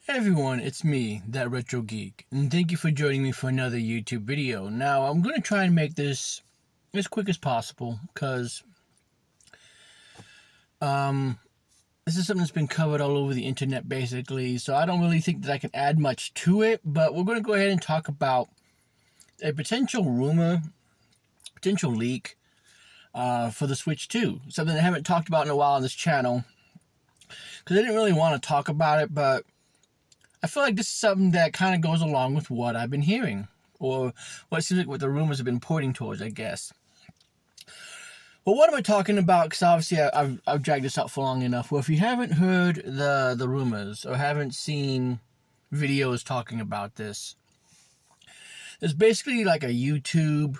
Hey everyone, it's me, that Retro Geek, and thank you for joining me for another YouTube video. Now, I'm going to try and make this as quick as possible, because this is something that's been covered all over the internet, basically, so I don't really think that I can add much to it, but we're going to go ahead and talk about a potential rumor, potential leak, for the Switch 2. Something I haven't talked about in a while on this channel, because I didn't really want to talk about it, but I feel like this is something that kind of goes along with what I've been hearing, or what it seems like what the rumors have been pointing towards, I guess. Well, what am I talking about? Because obviously I've dragged this out for long enough. Well, if you haven't heard the rumors or haven't seen videos talking about this, there's basically like a YouTube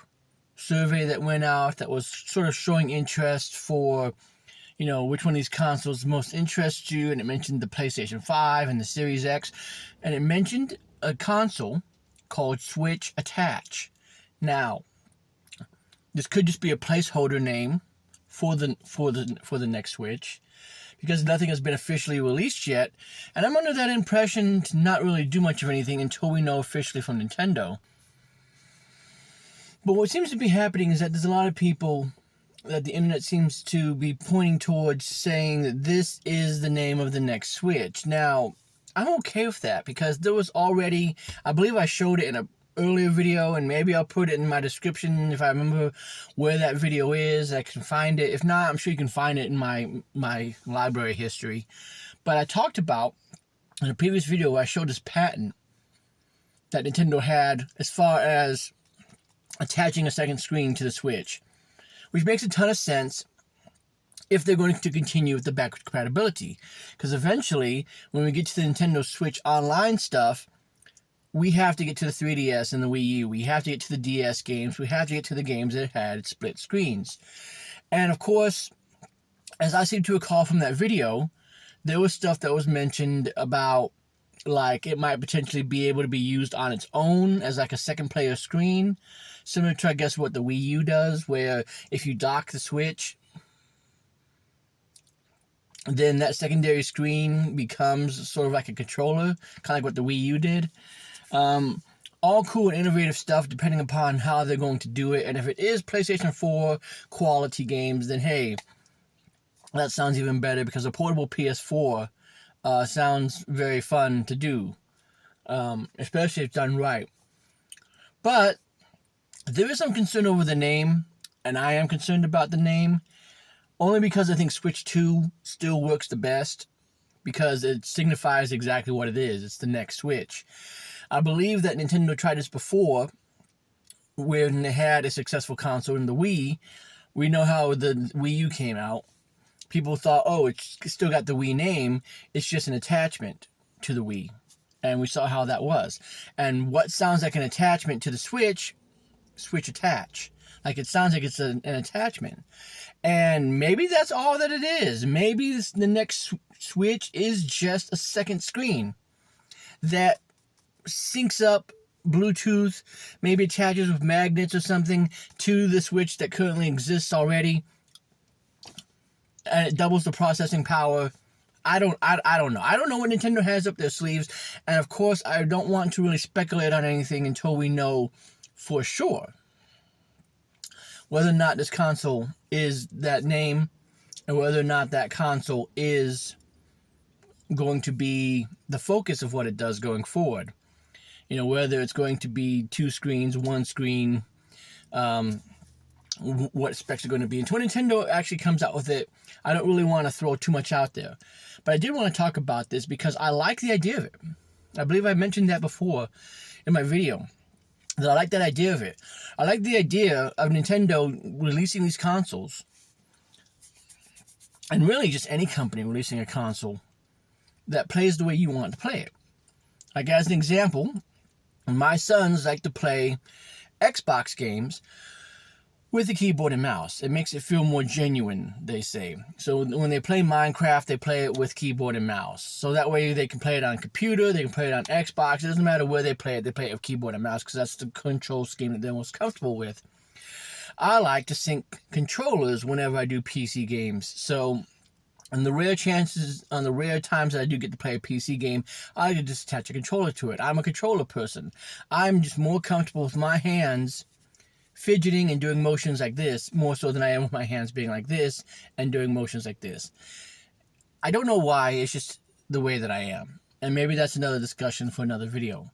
survey that went out that was sort of showing interest for, which one of these consoles most interests you, and it mentioned the PlayStation 5 and the Series X, and it mentioned a console called Switch Attach. Now, this could just be a placeholder name for the next Switch, because nothing has been officially released yet, and I'm under that impression to not really do much of anything until we know officially from Nintendo. But what seems to be happening is that there's a lot of people that the internet seems to be pointing towards, saying that this is the name of the next Switch. Now, I'm okay with that, because there was already, I believe I showed it in an earlier video, and maybe I'll put it in my description if I remember where that video is. I can find it. If not, I'm sure you can find it in my library history. But I talked about, in a previous video, where I showed this patent that Nintendo had as far as attaching a second screen to the Switch, which makes a ton of sense if they're going to continue with the backward compatibility. Because eventually, when we get to the Nintendo Switch Online stuff, we have to get to the 3DS and the Wii U. We have to get to the DS games. We have to get to the games that had split screens. And of course, as I seem to recall from that video, there was stuff that was mentioned about, like, it might potentially be able to be used on its own as like a second player screen, similar to, I guess, what the Wii U does, where if you dock the Switch, then that secondary screen becomes sort of like a controller, kind of like what the Wii U did. All cool and innovative stuff, depending upon how they're going to do it. And if it is PlayStation 4 quality games, then hey, that sounds even better, because a portable PS4 sounds very fun to do, especially if it's done right. But there is some concern over the name, and I am concerned about the name, only because I think Switch 2 still works the best, because it signifies exactly what it is. It's the next Switch. I believe that Nintendo tried this before, when they had a successful console in the Wii. We know how the Wii U came out. People thought, oh, it's still got the Wii name, it's just an attachment to the Wii. And we saw how that was. And what sounds like an attachment to the Switch, Switch Attach. Like, it sounds like it's an attachment. And maybe that's all that it is. Maybe the next Switch is just a second screen that syncs up Bluetooth, maybe attaches with magnets or something to the Switch that currently exists already, and it doubles the processing power. I don't know. I don't know what Nintendo has up their sleeves, and of course I don't want to really speculate on anything until we know for sure whether or not this console is that name, and whether or not that console is going to be the focus of what it does going forward. Whether it's going to be two screens, one screen, what specs are going to be. Until Nintendo actually comes out with it, I don't really want to throw too much out there. But I did want to talk about this because I like the idea of it. I believe I mentioned that before in my video, that I like that idea of it. I like the idea of Nintendo releasing these consoles, and really just any company releasing a console that plays the way you want to play it. Like, as an example, my sons like to play Xbox games with a keyboard and mouse. It makes it feel more genuine, they say. So when they play Minecraft, they play it with keyboard and mouse. So that way they can play it on computer, they can play it on Xbox. It doesn't matter where they play it with keyboard and mouse, because that's the control scheme that they're most comfortable with. I like to sync controllers whenever I do PC games. So On the rare times that I do get to play a PC game, I can just attach a controller to it. I'm a controller person. I'm just more comfortable with my hands fidgeting and doing motions like this, more so than I am with my hands being like this and doing motions like this. I don't know why, it's just the way that I am. And maybe that's another discussion for another video.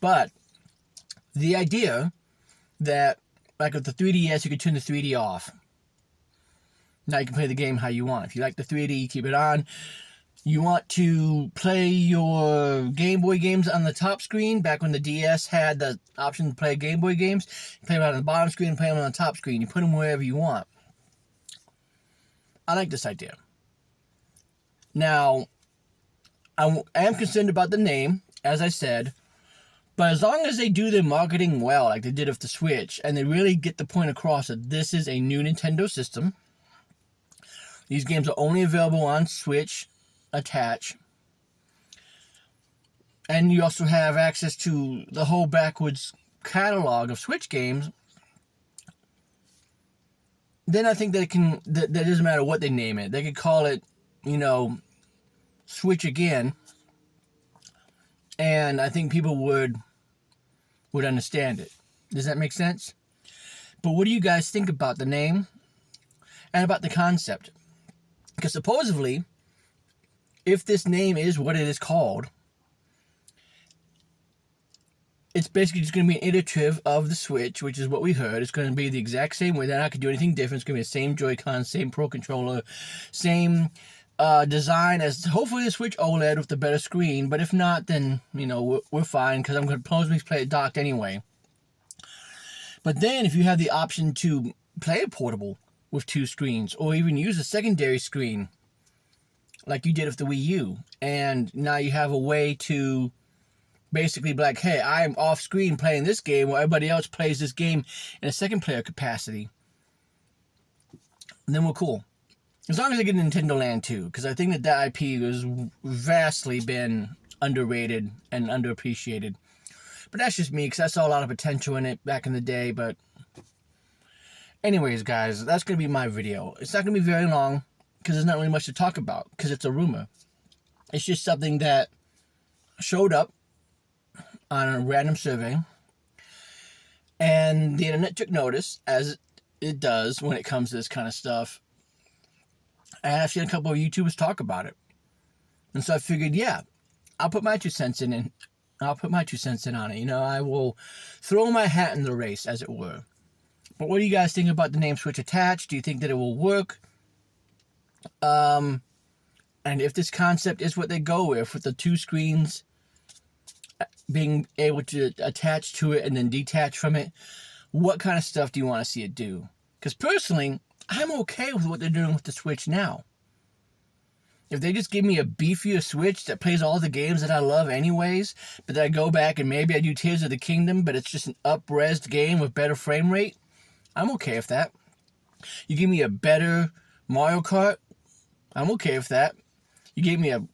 But the idea that, like with the 3DS, you can turn the 3D off. Now you can play the game how you want. If you like the 3D, you keep it on. You want to play your Game Boy games on the top screen, back when the DS had the option to play Game Boy games, you play them on the bottom screen and play them on the top screen. You put them wherever you want. I like this idea. Now, I am concerned about the name, as I said, but as long as they do their marketing well, like they did with the Switch, and they really get the point across that this is a new Nintendo system. These games are only available on Switch attach. And you also have access to the whole backwards catalog of Switch games. Then I think that that doesn't matter what they name it. They could call it, Switch Again. And I think people would understand it. Does that make sense? But what do you guys think about the name and about the concept? Because supposedly, if this name is what it is called, it's basically just going to be an iterative of the Switch, which is what we heard. It's going to be the exact same way. They're not going to do anything different. It's going to be the same Joy-Con, same Pro Controller, same design as hopefully the Switch OLED with the better screen. But if not, then, we're fine, because I'm going to probably play it docked anyway. But then if you have the option to play it portable with 2 screens, or even use a secondary screen like you did with the Wii U, and now you have a way to basically be like, hey, I'm off screen playing this game while everybody else plays this game in a second player capacity, then we're cool. As long as they get Nintendo Land 2, because I think that IP has vastly been underrated and underappreciated. But that's just me, because I saw a lot of potential in it back in the day. But anyways, guys, that's going to be my video. It's not going to be very long, because there's not really much to talk about, because it's a rumor. It's just something that showed up on a random survey, and the internet took notice, as it does when it comes to this kind of stuff. And I've seen a couple of YouTubers talk about it. And so I figured, yeah, I'll put my 2 cents in, and I'll put my 2 cents in on it. I will throw my hat in the race, as it were. But what do you guys think about the name Switch Attached? Do you think that it will work? And if this concept is what they go with the 2 screens being able to attach to it and then detach from it, what kind of stuff do you want to see it do? Because personally, I'm okay with what they're doing with the Switch now. If they just give me a beefier Switch that plays all the games that I love anyways, but then I go back and maybe I do Tears of the Kingdom, but it's just an up-resed game with better frame rate, I'm okay with that. You give me a better Mario Kart, I'm okay with that. You gave me a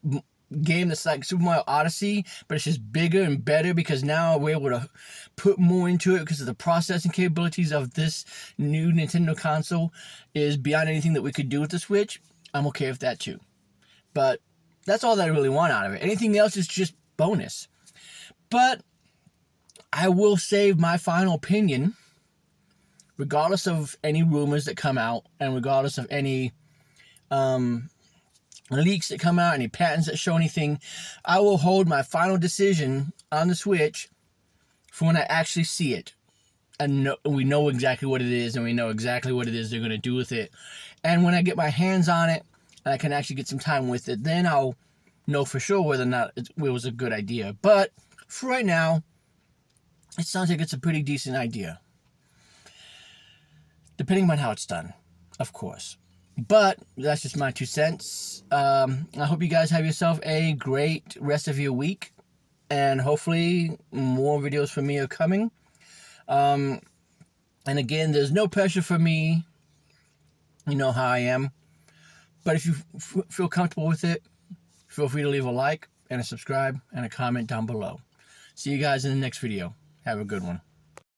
game that's like Super Mario Odyssey, but it's just bigger and better because now we're able to put more into it because of the processing capabilities of this new Nintendo console is beyond anything that we could do with the Switch. I'm okay with that too. But that's all that I really want out of it. Anything else is just bonus. But I will save my final opinion, regardless of any rumors that come out and regardless of any leaks that come out, any patents that show anything. I will hold my final decision on the Switch for when I actually see it. And we know exactly what it is, and we know exactly what it is they're going to do with it. And when I get my hands on it, and I can actually get some time with it, then I'll know for sure whether or not it was a good idea. But for right now, it sounds like it's a pretty decent idea. Depending on how it's done, of course. But that's just my 2 cents. I hope you guys have yourself a great rest of your week. And hopefully more videos from me are coming. And again, there's no pressure for me. You know how I am. But if you feel comfortable with it, feel free to leave a like and a subscribe and a comment down below. See you guys in the next video. Have a good one.